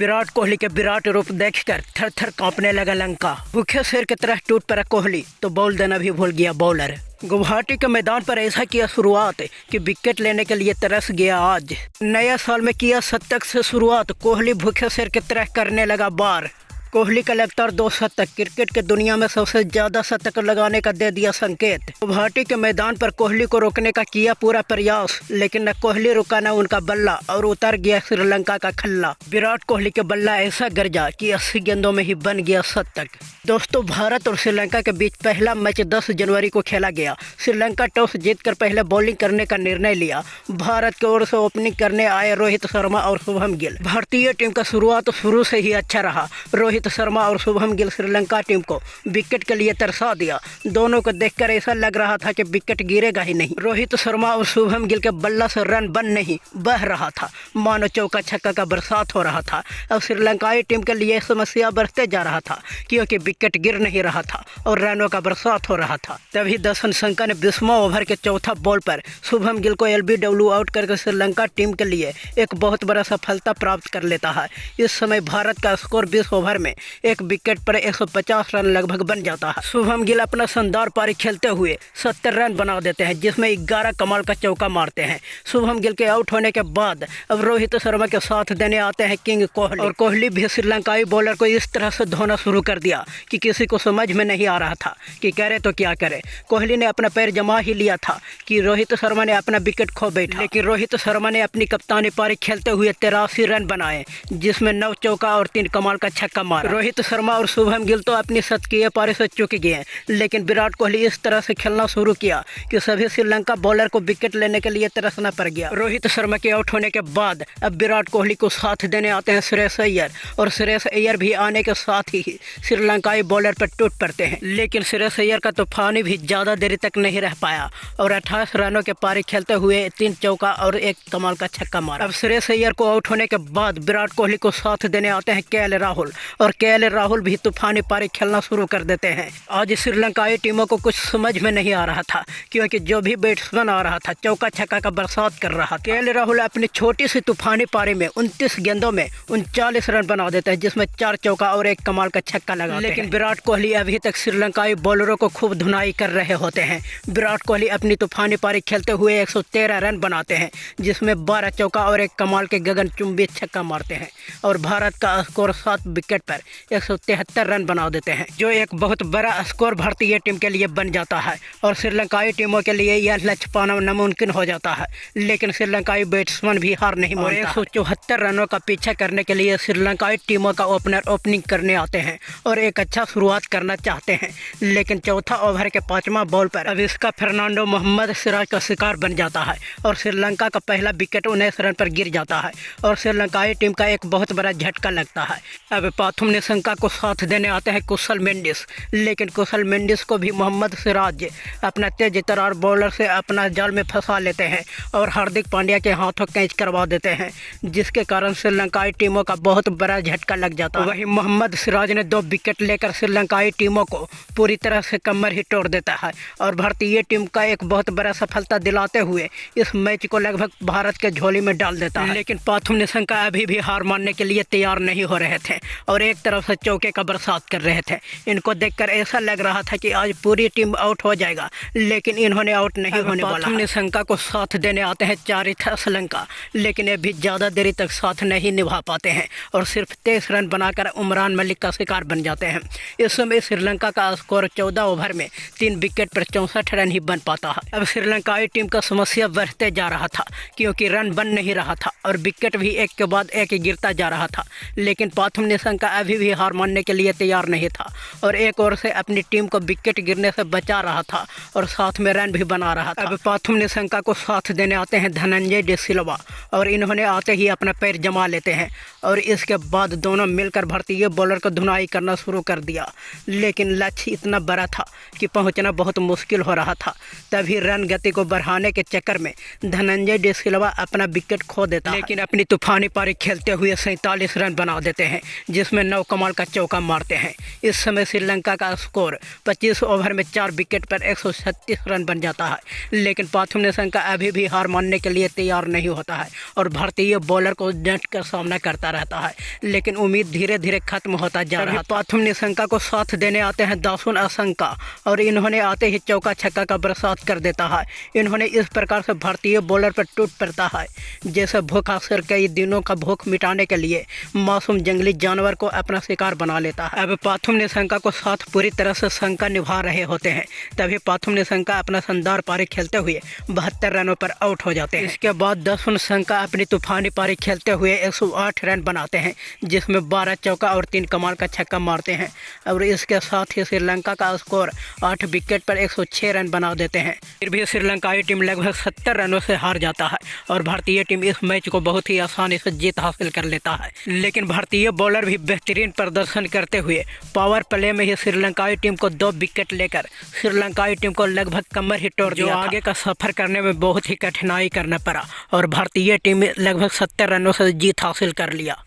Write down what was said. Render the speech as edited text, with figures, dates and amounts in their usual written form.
विराट कोहली के विराट रूप देखकर थर थर कांपने लगा लंका। भूखे शेर की तरह टूट पड़ा कोहली तो बॉल देना भी भूल गया बॉलर। गुवाहाटी के मैदान पर ऐसा किया शुरुआत कि विकेट लेने के लिए तरस गया। आज नया साल में किया शतक से शुरुआत, कोहली भूखे शेर की तरह करने लगा वार। कोहली का लगातार 2 शतक क्रिकेट की दुनिया में सबसे ज्यादा शतक लगाने का दे दिया संकेत। गुवाहाटी के मैदान पर कोहली को रोकने का किया पूरा प्रयास, लेकिन न कोहली रुका न उनका बल्ला और उतर गया श्रीलंका का खल्ला। विराट कोहली के बल्ला ऐसा गरजा कि 80 गेंदों में ही बन गया शतक। दोस्तों, भारत और श्रीलंका के बीच पहला मैच 10 जनवरी को खेला गया। श्रीलंका टॉस जीतकर पहले बॉलिंग करने का निर्णय लिया। भारत की ओर से ओपनिंग करने आए रोहित शर्मा और शुभम गिल। भारतीय टीम का शुरुआत शुरू से ही अच्छा रहा। रोहित शर्मा और शुभम गिल श्रीलंका टीम को विकेट के लिए तरसा दिया। दोनों को देखकर ऐसा लग रहा था कि विकेट गिरेगा ही नहीं। रोहित शर्मा और शुभम गिल के बल्ला से रन बन नहीं बह रहा था, मानो चौका छक्का का बरसात हो रहा था। अब श्रीलंकाई टीम के लिए समस्या बढ़ते जा रहा था, क्योंकि विकेट गिर नहीं रहा था और रनों का बरसात हो रहा था। तभी दर्शन शंकर ने 20वां ओवर के चौथा बॉल पर शुभम गिल को LBW आउट करके श्रीलंका टीम के लिए एक बहुत बड़ा सफलता प्राप्त कर लेता है। इस समय भारत का स्कोर 20 ओवर में एक विकेट पर 150 रन लगभग बन जाता है। शुभम गिल अपना शानदार पारी खेलते हुए 70 रन बना देते हैं, जिसमें 11 कमाल का चौका मारते हैं। शुभम गिल के आउट होने के बाद अब रोहित शर्मा के साथ देने आते हैं किंग कोहली, और कोहली भी श्रीलंकाई बॉलर को इस तरह से धोना शुरू कर दिया कि किसी को समझ में नहीं आ रहा था कि करे तो क्या करे। कोहली ने अपना पैर जमा ही लिया था कि रोहित शर्मा ने अपना विकेट खो बैठा, लेकिन रोहित शर्मा ने अपनी कप्तानी पारी खेलते हुए 83 रन बनाए, जिसमें 9 चौका और 3 कमाल का छक्का मारा। रोहित शर्मा और शुभम गिल तो अपनी शतकीय पारी से चूक गए, लेकिन विराट कोहली इस तरह से खेलना शुरू किया कि सभी श्रीलंका बॉलर को विकेट लेने के लिए तरसना पड़ गया। रोहित शर्मा के आउट होने के बाद अब विराट कोहली को साथ देने आते हैं श्रेयस अय्यर, और श्रेयस अय्यर भी आने के साथ ही श्रीलंकाई बॉलर पर टूट पड़ते हैं। लेकिन श्रेयस अय्यर का तूफानी भी ज्यादा देर तक नहीं रह पाया और 28 रनों के पारी खेलते हुए 3 चौका और 1 कमाल का छक्का मारा। अब श्रेयस अय्यर को आउट होने के बाद विराट कोहली को साथ देने आते हैं KL राहुल, और KL राहुल भी तूफानी पारी खेलना शुरू कर देते हैं। आज श्रीलंकाई टीमों को कुछ समझ में नहीं आ रहा था, क्योंकि जो भी बैट्समैन आ रहा था चौका छक्का का बरसात कर रहा था। KL राहुल अपनी छोटी सी तूफानी पारी में 29 गेंदों में 39 रन बना देते हैं, जिसमें 4 चौका और 1 कमाल का छक्का लगा। लेकिन विराट कोहली अभी तक श्रीलंकाई बॉलरों को खूब धुनाई कर रहे होते हैं। विराट कोहली अपनी तूफानी पारी खेलते हुए 113 रन बनाते हैं, जिसमें 12 चौका और 1 कमाल के गगनचुंबी छक्का मारते हैं, और भारत का स्कोर 7 विकेट पर 173 रन बना देते हैं, जो एक बहुत बड़ा स्कोर भारतीय टीम के लिए बन जाता है। और श्रीलंकाई टीमों के लिए यह लक्ष्य पाना नामुमकिन हो जाता है, लेकिन श्रीलंकाई बैट्समैन भी हार नहीं मानता। 174 रनों का पीछा करने के लिए श्रीलंकाई टीमों का ओपनर ओपनिंग करने आते हैं और एक अच्छा शुरुआत करना चाहते हैं, लेकिन चौथा ओवर के 5वां बॉल पर अविस्का फर्नांडो मोहम्मद सिराज का शिकार बन जाता है और श्रीलंका का पहला विकेट 19 रन पर गिर जाता है, और श्रीलंकाई टीम का एक बहुत बड़ा झटका लगता है। अब पाथुम निशंका को साथ देने आते हैं कुशल मेंडिस, लेकिन कुशल मेंडिस को भी मोहम्मद सिराज अपना तेज तरार बॉलर से अपना जाल में फंसा लेते हैं और हार्दिक पांड्या के हाथों कैच करवा देते हैं, जिसके कारण श्रीलंकाई टीमों का बहुत बड़ा झटका लग जाता है। वहीं मोहम्मद सिराज ने 2 विकेट लेकर श्रीलंकाई टीमों को पूरी तरह से कमर ही तोड़ देता है और भारतीय टीम का एक बहुत बड़ा सफलता दिलाते हुए इस मैच को लगभग भारत के झोली में डाल देता है। लेकिन पाथुम निशंका अभी भी हार मानने के लिए तैयार नहीं हो रहे थे और एक तरफ से चौके का बरसात कर रहे थे। इनको देखकर ऐसा लग रहा था कि आज पूरी टीम आउट हो जाएगा, लेकिन इन्होंने आउट नहीं होने वाला। पाथुम निशंका को साथ देने आते हैं चारिथा श्रीलंका, लेकिन ये भी ज़्यादा देरी तक साथ नहीं निभा पाते हैं और सिर्फ 23 रन बनाकर उमरान मलिक का शिकार बन जाते हैं। इस समय श्रीलंका का स्कोर 14 ओवर में 3 विकेट पर 64 रन ही बन पाता है। अब श्रीलंकाई टीम का समस्या बढ़ते जा रहा था, क्योंकि रन बन नहीं रहा था और विकेट भी एक के बाद एक गिरता जा रहा था। लेकिन पाथुम निशंका अभी भी हार मानने के लिए तैयार नहीं था और एक ओर से अपनी टीम को विकेट गिरने से बचा रहा था और साथ में रन भी बना रहा था। अब पाथुम निशंका को साथ देने आते हैं धनंजय डी सिल्वा, और इन्होंने आते ही अपना पैर जमा लेते हैं और इसके बाद दोनों मिलकर भारतीय बॉलर को धुनाई करना शुरू कर दिया। लेकिन लक्ष्य इतना बड़ा था कि पहुंचना बहुत मुश्किल हो रहा था। तभी रन गति को बढ़ाने के चक्कर में धनंजय डी सिल्वा अपना विकेट खो देता है, लेकिन अपनी तूफानी पारी खेलते हुए 47 रन बना देते हैं, जिसमें 9 कमाल का चौका मारते हैं। इस समय श्रीलंका का स्कोर 25 ओवर में 4 विकेट पर 136 रन बन जाता है, लेकिन पाथुम निशंका अभी भी हार मानने के लिए तैयार नहीं होता है और भारतीय बॉलर को डट कर सामना करता रहता है, लेकिन उम्मीद धीरे धीरे खत्म होता जा रहा है। पाथुम निशंका को साथ देने आते हैं दासुन असंका और इन्होंने आते ही चौका छक्का का बरसात कर देता है। इन्होंने इस प्रकार से भारतीय बॉलर पर टूट पड़ता है जैसे भूखा शेर कई दिनों का भूख मिटाने के लिए मासूम जंगली जानवर को अपना शिकार बना लेता है। अब पाथुम निशंका को साथ पूरी तरह से शंका निभा रहे होते हैं, तभी पाथुम निशंका अपना शानदार पारी खेलते हुए 72 रनों पर आउट हो जाते हैं। इसके बाद दासुन शंका अपनी तूफानी पारी खेलते हुए 108 रन बनाते हैं, जिसमें 12 चौका और 3 कमाल का छक्का मारते हैं और इसके साथ ही श्रीलंका का स्कोर 8 विकेट पर 106 रन बना देते हैं। फिर भी श्रीलंकाई टीम लगभग 70 रनों से हार जाता है और भारतीय टीम इस मैच को बहुत ही आसानी से जीत हासिल कर लेता है। लेकिन भारतीय बॉलर भी बेहतरीन प्रदर्शन करते हुए पावर प्ले में ही श्रीलंकाई टीम को 2 विकेट लेकर श्रीलंकाई टीम को लगभग कमर ही तोड़ दिया। आगे का सफर करने में बहुत ही कठिनाई करना पड़ा और भारतीय टीम लगभग 70 रनों से जीत हासिल कर लिया।